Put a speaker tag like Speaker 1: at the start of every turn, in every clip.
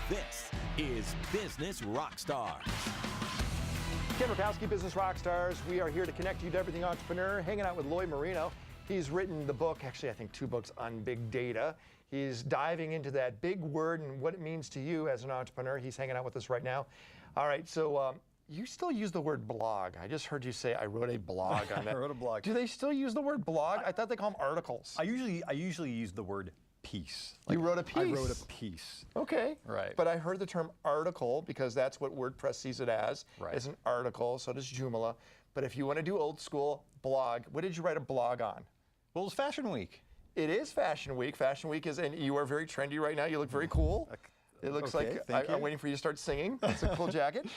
Speaker 1: This is Business Rockstars.
Speaker 2: Ken Rakowski, Business Rockstars. We are here to connect you to everything entrepreneur, hanging out with Lloyd Marino. He's written the book, actually I think 2 books on big data. He's diving into that big word and what it means to you as an entrepreneur. He's hanging out with us right now. All right, so you still use the word blog. I just heard you say I wrote a blog on that.
Speaker 3: I wrote a blog.
Speaker 2: Do they still use the word blog? I thought they call them articles.
Speaker 3: I usually use the word piece.
Speaker 2: You wrote a piece?
Speaker 3: I wrote a piece.
Speaker 2: Okay.
Speaker 3: Right.
Speaker 2: But I heard the term article because that's what WordPress sees it as.
Speaker 3: Right.
Speaker 2: As an article, so does Joomla. But if you want to do old school blog, what did you write a blog on?
Speaker 3: Well, it's Fashion Week.
Speaker 2: It is Fashion Week. Fashion Week is, and you are very trendy right now. You look very cool. It looks
Speaker 3: Okay,
Speaker 2: like I'm waiting for you to start singing. It's a cool jacket.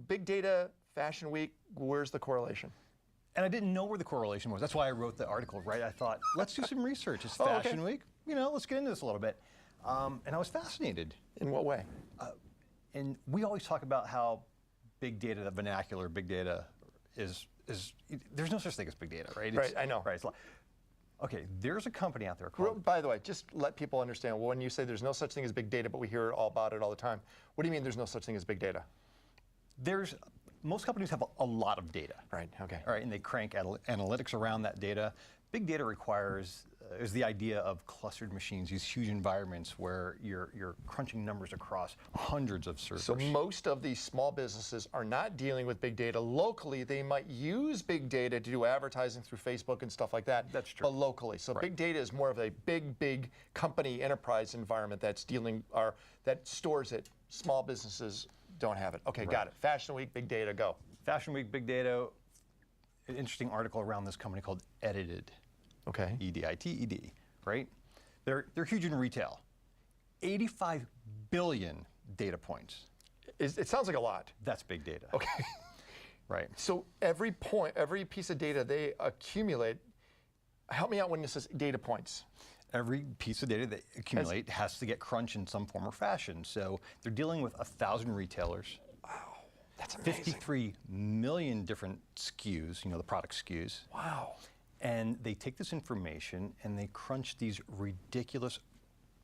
Speaker 2: Big data, Fashion Week, where's the correlation?
Speaker 3: And I didn't know where the correlation was. That's why I wrote the article, right? I thought, let's do some research. It's Fashion Week. You know, let's get into this a little bit. And I was fascinated.
Speaker 2: In what way?
Speaker 3: And we always talk about how big data, the vernacular big data is there's no such thing as big data, right?
Speaker 2: Right, I know.
Speaker 3: Right. It's okay, there's a company out there called...
Speaker 2: By the way, just let people understand, when you say there's no such thing as big data, but we hear all about it all the time, what do you mean there's no such thing as big data?
Speaker 3: Most companies have a lot of data.
Speaker 2: Right, okay.
Speaker 3: All right, and they crank analytics around that data. Big data is the idea of clustered machines, these huge environments where you're crunching numbers across hundreds of servers.
Speaker 2: So most of these small businesses are not dealing with big data. Locally, they might use big data to do advertising through Facebook and stuff like that.
Speaker 3: That's true.
Speaker 2: But locally. So big data is more of a big company enterprise environment that's that stores it. Small businesses don't have it. Okay, got it. Fashion Week, big data, go. Fashion
Speaker 3: Week, big data. An interesting article around this company called Edited.
Speaker 2: Okay.
Speaker 3: E-D-I-T-E-D, right? They're huge in retail. 85 billion data points.
Speaker 2: It sounds like a lot.
Speaker 3: That's big data.
Speaker 2: Okay.
Speaker 3: Right.
Speaker 2: So every piece of data they accumulate, help me out when this says data points.
Speaker 3: Every piece of data they accumulate has to get crunched in some form or fashion. So they're dealing with 1,000 retailers.
Speaker 2: Wow. That's amazing.
Speaker 3: 53 million different SKUs, the product SKUs.
Speaker 2: Wow.
Speaker 3: And they take this information and they crunch these ridiculous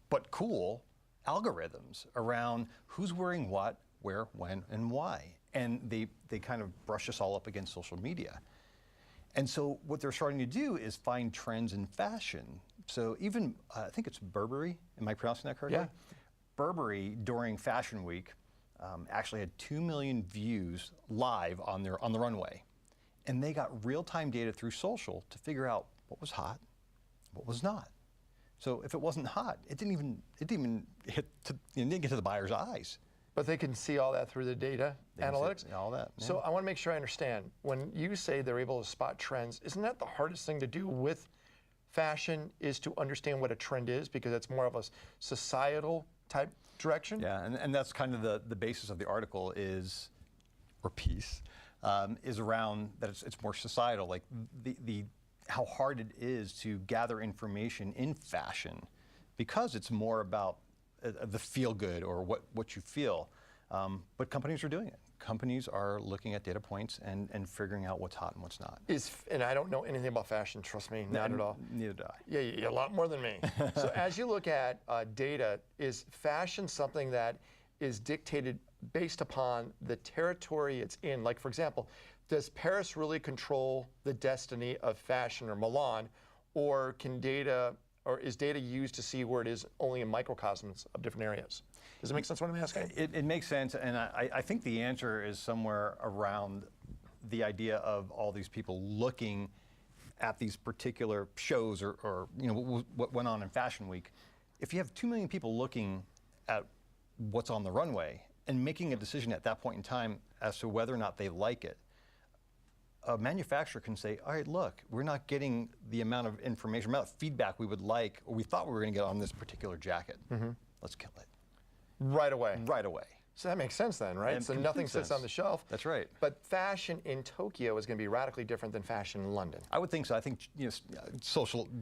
Speaker 3: but cool algorithms around who's wearing what, where, when, and why. And they kind of brush us all up against social media. And so what they're starting to do is find trends in fashion. So even, I think it's Burberry, am I pronouncing that correctly?
Speaker 2: Yeah.
Speaker 3: Burberry, during Fashion Week, actually had 2 million views live on the runway. And they got real-time data through social to figure out what was hot, what was not. So if it wasn't hot, it didn't even get to the buyer's eyes.
Speaker 2: But they can see all that through the data analytics?
Speaker 3: All that. Yeah.
Speaker 2: So I want to make sure I understand. When you say they're able to spot trends, isn't that the hardest thing to do with fashion, is to understand what a trend is, because it's more of a societal type direction?
Speaker 3: Yeah, and that's kind of the basis of the article is around that it's more societal, like how hard it is to gather information in fashion, because it's more about the feel good or what you feel. But companies are doing it. Companies are looking at data points and figuring out what's hot and what's not.
Speaker 2: And I don't know anything about fashion, trust me, not at all.
Speaker 3: Neither do I.
Speaker 2: Yeah, a lot more than me. So as you look at data, is fashion something that is dictated based upon the territory it's in? Like, for example, does Paris really control the destiny of fashion, or Milan, or is data used to see where it is only in microcosms of different areas? Does it make sense what I'm asking?
Speaker 3: It makes sense, and I think the answer is somewhere around the idea of all these people looking at these particular shows or what went on in Fashion Week. If you have 2 million people looking at what's on the runway and making a decision at that point in time as to whether or not they like it, a manufacturer can say, all right, look, we're not getting the amount of information, amount of feedback we would like, or we thought we were going to get on this particular jacket. Let's kill it.
Speaker 2: Right away.
Speaker 3: Right away.
Speaker 2: So that makes sense then, right? So nothing sits on the shelf.
Speaker 3: That's right.
Speaker 2: But fashion in Tokyo is going to be radically different than fashion in London.
Speaker 3: I would think so. I think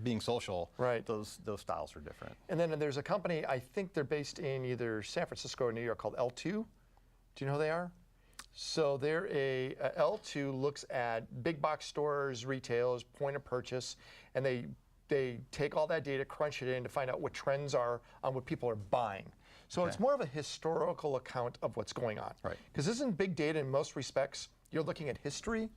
Speaker 3: being social,
Speaker 2: right.
Speaker 3: Those styles are different.
Speaker 2: And then there's a company, I think they're based in either San Francisco or New York, called L2. Do you know who they are? So they're L2 looks at big box stores, retailers, point of purchase, and they take all that data, crunch it in to find out what trends are on what people are buying. So it's more of a historical account of what's going on.
Speaker 3: Right.
Speaker 2: Because isn't big data in most respects, you're looking at history?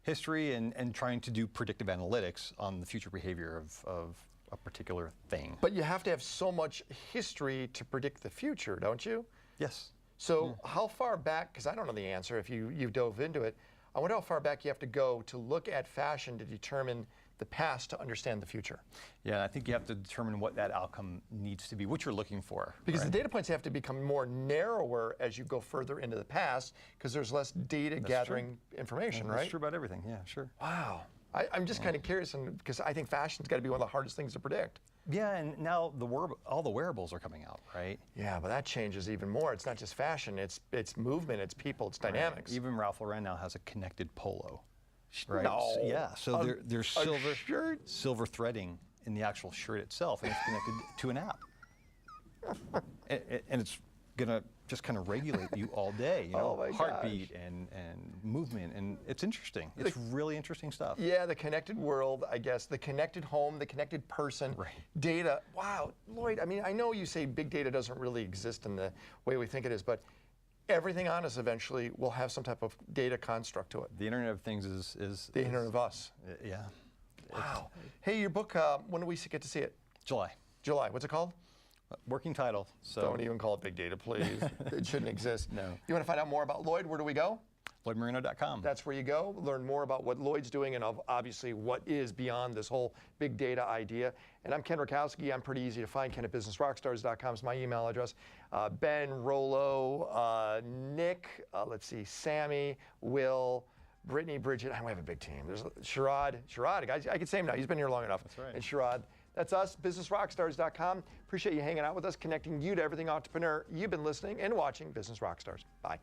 Speaker 3: History and trying to do predictive analytics on the future behavior of a particular thing.
Speaker 2: But you have to have so much history to predict the future, don't you?
Speaker 3: Yes.
Speaker 2: So how far back, because I don't know the answer if you dove into it, I wonder how far back you have to go to look at fashion to determine the past to understand the future.
Speaker 3: Yeah, I think you have to determine what that outcome needs to be, what you're looking for.
Speaker 2: Because the data points have to become more narrower as you go further into the past, because there's less data gathering information, right?
Speaker 3: That's true about everything, yeah, sure.
Speaker 2: Wow. I'm just kind of curious, because I think fashion's got to be one of the hardest things to predict.
Speaker 3: Yeah, and now all the wearables are coming out, right?
Speaker 2: Yeah, but that changes even more. It's not just fashion, it's movement, it's people, it's dynamics.
Speaker 3: Even Ralph Lauren now has a connected polo. Right?
Speaker 2: No.
Speaker 3: Yeah, so there's
Speaker 2: shirt?
Speaker 3: silver threading in the actual shirt itself, and it's connected to an app. and it's gonna just kind of regulate you all day, you know,
Speaker 2: Oh my
Speaker 3: heartbeat and movement, and it's interesting. It's really interesting stuff.
Speaker 2: Yeah, the connected world, I guess, the connected home, the connected person, data. Wow, Lloyd, I mean, I know you say big data doesn't really exist in the way we think it is, but everything on us eventually will have some type of data construct to it.
Speaker 3: The Internet of Things is
Speaker 2: The Internet of Us.
Speaker 3: Yeah.
Speaker 2: Wow. Hey, your book, when do we get to see it?
Speaker 3: July.
Speaker 2: July. What's it called?
Speaker 3: Working title. So
Speaker 2: Don't even call it big data, please. It shouldn't exist.
Speaker 3: No.
Speaker 2: You want to find out more about Lloyd? Where do we go?
Speaker 3: LloydMarino.com.
Speaker 2: That's where you go. Learn more about what Lloyd's doing and obviously what is beyond this whole big data idea. And I'm Ken Rakowski. I'm pretty easy to find. Ken at businessrockstars.com is my email address. Ben, Rolo, Nick, let's see, Sammy, Will, Brittany, Bridget. I have a big team. There's Sherrod, guys, I can say him now. He's been here long enough.
Speaker 3: That's right.
Speaker 2: And Sherrod. That's us, businessrockstars.com. Appreciate you hanging out with us, connecting you to everything entrepreneur. You've been listening and watching Business Rockstars. Bye.